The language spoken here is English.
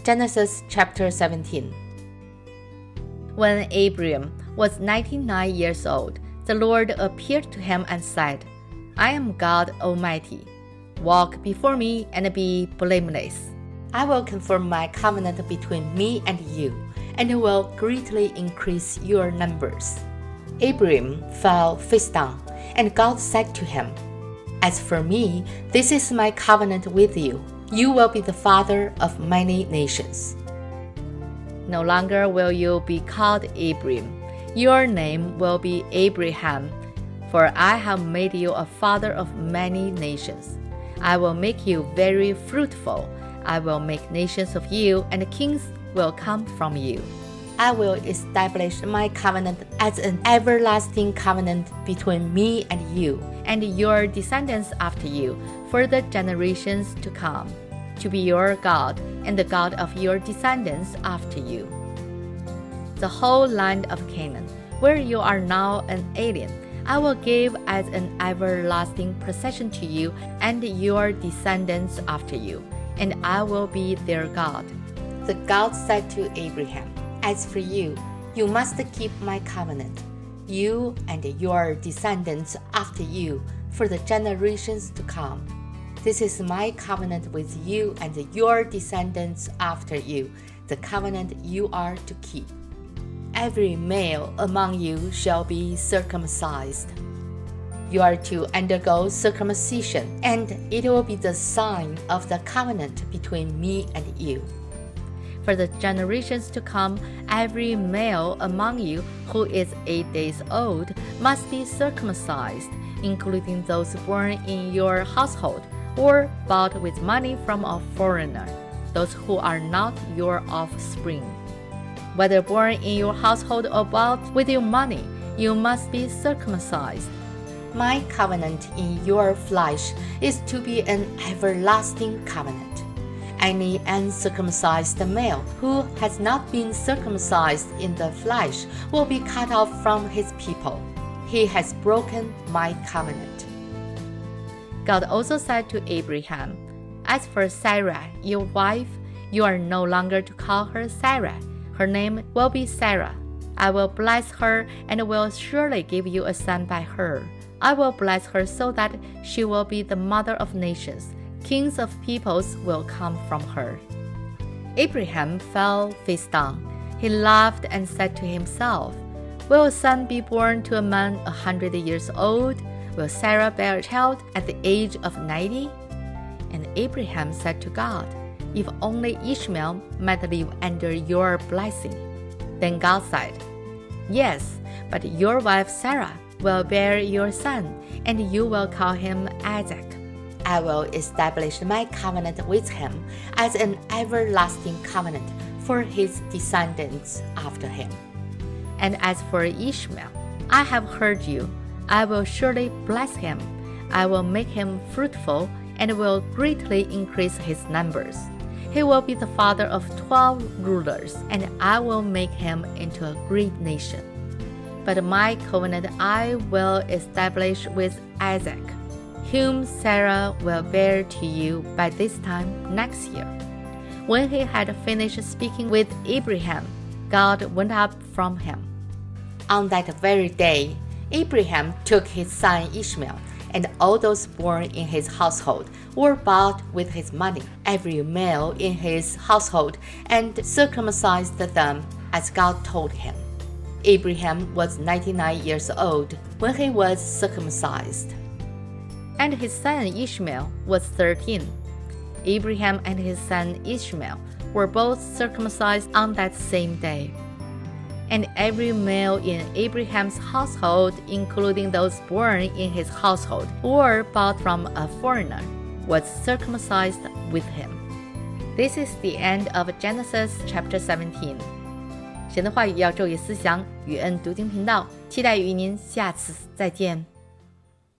Genesis chapter 17. When Abram was 99 years old, the Lord appeared to him and said, I am God Almighty. Walk before me and be blameless. I will confirm my covenant between me and you, and will greatly increase your numbers. Abram fell face down, and God said to him, As for me, this is my covenant with you. You will be the father of many nations. No longer will you be called Abram. Your name will be Abraham, for I have made you a father of many nations. I will make you very fruitful. I will make nations of you, and kings will come from you. I will establish my covenant as an everlasting covenant between me and you, and your descendants after you, for the generations to come, to be your God and the God of your descendants after you. The whole land of Canaan, where you are now an alien, I will give as an everlasting possession to you and your descendants after you, and I will be their God. The God said to Abraham, As for you, you must keep my covenant, you and your descendants after you, for the generations to come. This is my covenant with you and your descendants after you, the covenant you are to keep. Every male among you shall be circumcised. You are to undergo circumcision, and it will be the sign of the covenant between me and you. For the generations to come, every male among you who is 8 days old must be circumcised, including those born in your household or bought with money from a foreigner, those who are not your offspring. Whether born in your household or bought with your money, you must be circumcised. My covenant in your flesh is to be an everlasting covenant. Any uncircumcised male who has not been circumcised in the flesh will be cut off from his people. He has broken my covenant. God also said to Abraham, As for Sarah, your wife, you are no longer to call her Sarah. Her name will be Sarah. I will bless her and will surely give you a son by her. I will bless her so that she will be the mother of nations. Kings of peoples will come from her. Abraham fell face down. He laughed and said to himself, Will a son be born to a man 100 years old? Will Sarah bear a child at the age of 90? And Abraham said to God, If only Ishmael might live under your blessing. Then God said, Yes, but your wife Sarah will bear your son, and you will call him Isaac. I will establish my covenant with him as an everlasting covenant for his descendants after him. And as for Ishmael, I have heard you. I will surely bless him. I will make him fruitful and will greatly increase his numbers. He will be the father of 12 rulers, and I will make him into a great nation. But my covenant I will establish with Isaac, whom Sarah will bear to you by this time next year. When he had finished speaking with Abraham, God went up from him. On that very day, Abraham took his son Ishmael, and all those born in his household were bought with his money, every male in his household, and circumcised them as God told him. Abraham was 99 years old when he was circumcised. And his son Ishmael was 13. Abraham and his son Ishmael were both circumcised on that same day. And every male in Abraham's household, including those born in his household or bought from a foreigner, was circumcised with him. This is the end of Genesis chapter 17. 神的话语要昼夜思想，与恩读经频道，期待与您下次再见。